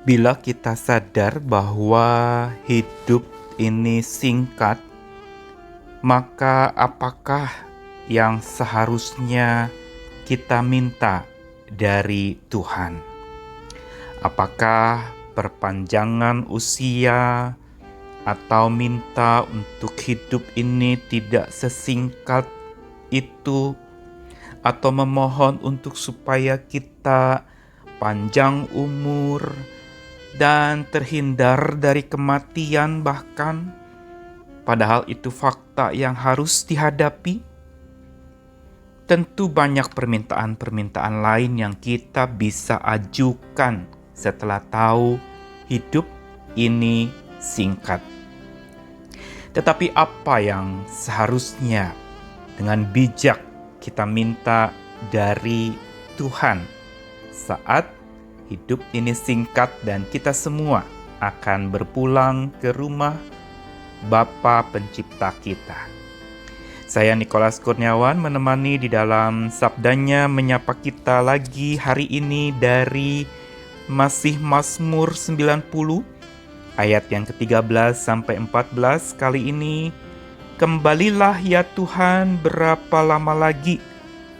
Bila kita sadar bahwa hidup ini singkat, maka apakah yang seharusnya kita minta dari Tuhan? Apakah perpanjangan usia atau minta untuk hidup ini tidak sesingkat itu, atau memohon untuk supaya kita panjang umur dan terhindar dari kematian bahkan, padahal itu fakta yang harus dihadapi? Tentu banyak permintaan-permintaan lain yang kita bisa ajukan setelah tahu hidup ini singkat. Tetapi apa yang seharusnya dengan bijak kita minta dari Tuhan saat hidup ini singkat dan kita semua akan berpulang ke rumah Bapa Pencipta kita? Saya Nikolas Kurniawan menemani di dalam sabdanya menyapa kita lagi hari ini dari masih Mazmur 90 ayat yang ke-13 sampai 14. Kali ini, kembalilah ya Tuhan, berapa lama lagi,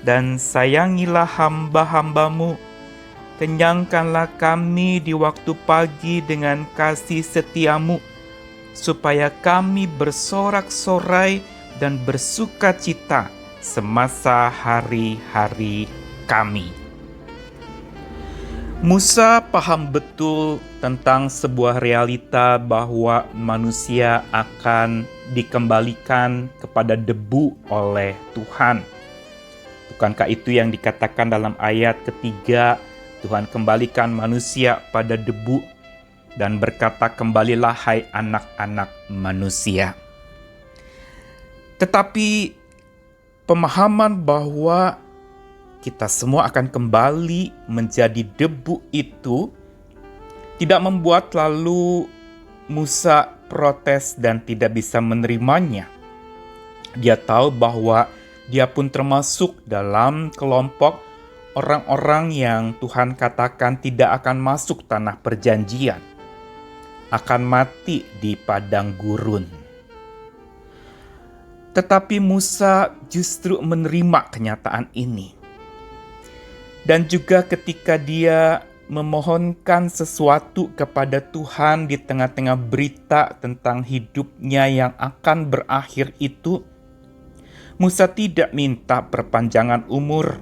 dan sayangilah hamba-hambamu. Kenyangkanlah kami di waktu pagi dengan kasih setiamu, supaya kami bersorak-sorai dan bersuka cita semasa hari-hari kami. Musa paham betul tentang sebuah realita bahwa manusia akan dikembalikan kepada debu oleh Tuhan. Bukankah itu yang dikatakan dalam ayat ketiga? Tuhan kembalikan manusia pada debu dan berkata, kembalilah hai anak-anak manusia. Tetapi pemahaman bahwa kita semua akan kembali menjadi debu itu tidak membuat lalu Musa protes dan tidak bisa menerimanya. Dia tahu bahwa dia pun termasuk dalam kelompok orang-orang yang Tuhan katakan tidak akan masuk tanah perjanjian, akan mati di padang gurun. Tetapi Musa justru menerima kenyataan ini. Dan juga ketika dia memohonkan sesuatu kepada Tuhan di tengah-tengah berita tentang hidupnya yang akan berakhir itu, Musa tidak minta perpanjangan umur.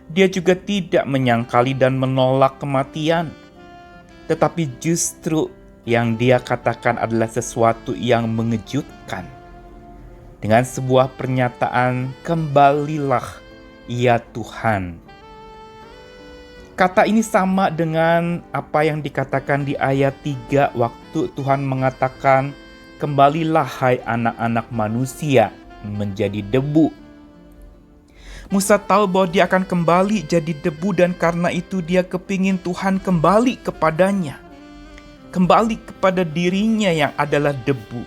Dia juga tidak menyangkali dan menolak kematian. Tetapi justru yang dia katakan adalah sesuatu yang mengejutkan. Dengan sebuah pernyataan, kembalilah ya Tuhan. Kata ini sama dengan apa yang dikatakan di ayat 3 waktu Tuhan mengatakan, kembalilah hai anak-anak manusia menjadi debu. Musa tahu bahwa dia akan kembali jadi debu dan karena itu dia kepingin Tuhan kembali kepadanya. Kembali kepada dirinya yang adalah debu.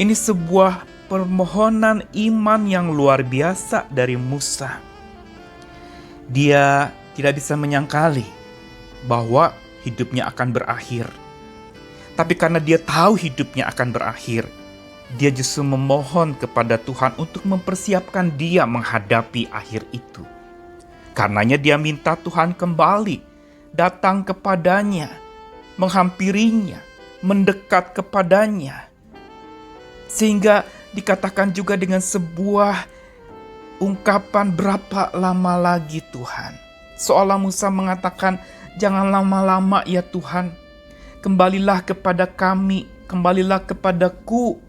Ini sebuah permohonan iman yang luar biasa dari Musa. Dia tidak bisa menyangkali bahwa hidupnya akan berakhir. Tapi karena dia tahu hidupnya akan berakhir, dia justru memohon kepada Tuhan untuk mempersiapkan dia menghadapi akhir itu. Karenanya dia minta Tuhan kembali, datang kepadanya, menghampirinya, mendekat kepadanya. Sehingga dikatakan juga dengan sebuah ungkapan, berapa lama lagi Tuhan? Seolah Musa mengatakan, jangan lama-lama ya Tuhan. Kembalilah kepada kami, kembalilah kepadaku.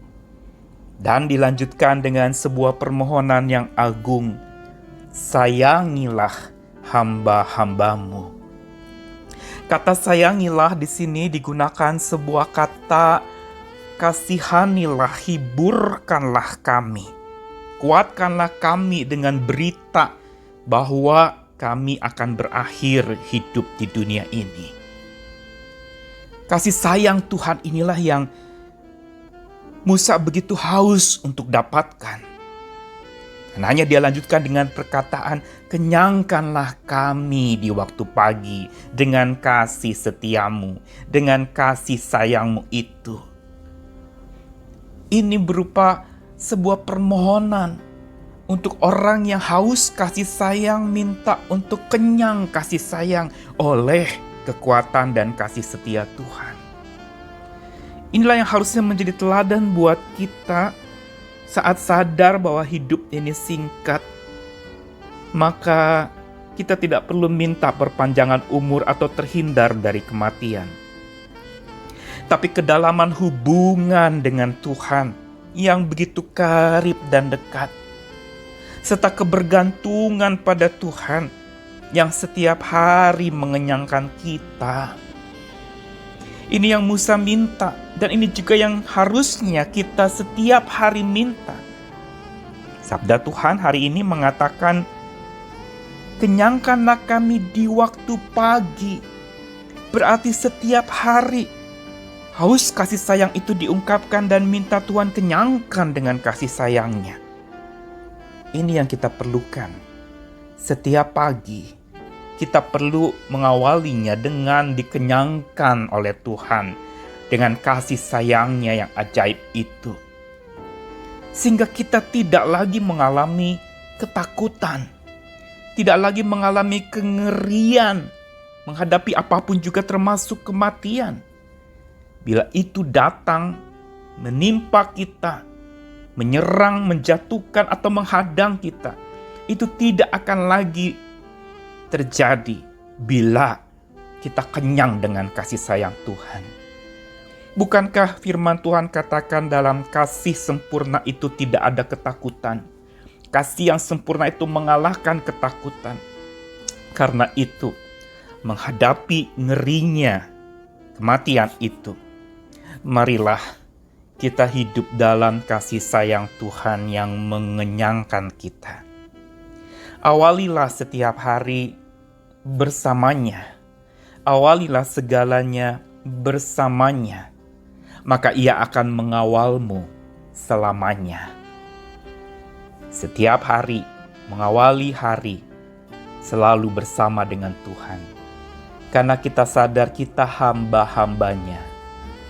Dan dilanjutkan dengan sebuah permohonan yang agung. Sayangilah hamba-hambamu. Kata sayangilah di sini digunakan sebuah kata kasihanilah, hiburkanlah kami. Kuatkanlah kami dengan berita bahwa kami akan berakhir hidup di dunia ini. Kasih sayang Tuhan inilah yang Musa begitu haus untuk dapatkan. Dan hanya dia lanjutkan dengan perkataan, kenyangkanlah kami di waktu pagi dengan kasih setiamu, dengan kasih sayangmu itu. Ini berupa sebuah permohonan untuk orang yang haus kasih sayang, minta untuk kenyang kasih sayang oleh kekuatan dan kasih setia Tuhan. Inilah yang harusnya menjadi teladan buat kita saat sadar bahwa hidup ini singkat. Maka kita tidak perlu minta perpanjangan umur atau terhindar dari kematian. Tapi kedalaman hubungan dengan Tuhan yang begitu karib dan dekat, serta kebergantungan pada Tuhan yang setiap hari mengenyangkan kita. Ini yang Musa minta, dan ini juga yang harusnya kita setiap hari minta. Sabda Tuhan hari ini mengatakan, kenyangkanlah kami di waktu pagi. Berarti setiap hari haus kasih sayang itu diungkapkan dan minta Tuhan kenyangkan dengan kasih sayangnya. Ini yang kita perlukan. Setiap pagi kita perlu mengawalinya dengan dikenyangkan oleh Tuhan dengan kasih sayangnya yang ajaib itu. Sehingga kita tidak lagi mengalami ketakutan, tidak lagi mengalami kengerian menghadapi apapun juga termasuk kematian. Bila itu datang menimpa kita, menyerang, menjatuhkan atau menghadang kita, itu tidak akan lagi terjadi bila kita kenyang dengan kasih sayang Tuhan. Bukankah firman Tuhan katakan dalam kasih sempurna itu tidak ada ketakutan? Kasih yang sempurna itu mengalahkan ketakutan. Karena itu, menghadapi ngerinya kematian itu, marilah kita hidup dalam kasih sayang Tuhan yang mengenyangkan kita. Awalilah setiap hari bersamanya. Awalilah segalanya bersamanya. Maka ia akan mengawalmu selamanya. Setiap hari, mengawali hari, selalu bersama dengan Tuhan. Karena kita sadar kita hamba-hambanya.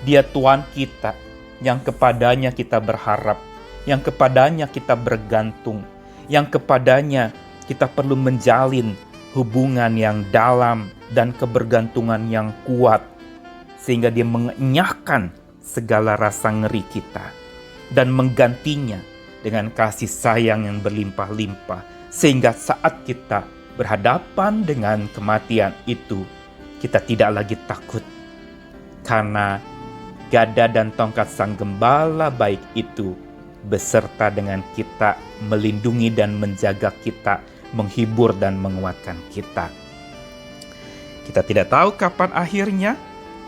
Dia Tuhan kita, yang kepadanya kita berharap, yang kepadanya kita bergantung, yang kepadanya kita perlu menjalin hubungan yang dalam dan kebergantungan yang kuat, sehingga dia mengenyahkan segala rasa ngeri kita dan menggantinya dengan kasih sayang yang berlimpah-limpah, sehingga saat kita berhadapan dengan kematian itu, kita tidak lagi takut, karena gada dan tongkat sang gembala baik itu beserta dengan kita, melindungi dan menjaga kita, menghibur dan menguatkan kita. Kita tidak tahu kapan akhirnya,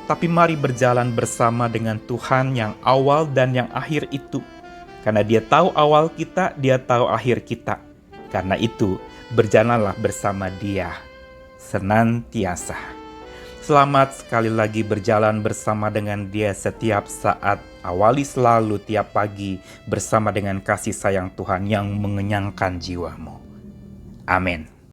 tapi mari berjalan bersama dengan Tuhan yang awal dan yang akhir itu. Karena Dia tahu awal kita, Dia tahu akhir kita. Karena itu, berjalanlah bersama Dia senantiasa. Selamat sekali lagi berjalan bersama dengan Dia setiap saat. Awali selalu tiap pagi bersama dengan kasih sayang Tuhan yang mengenyangkan jiwamu. Amin.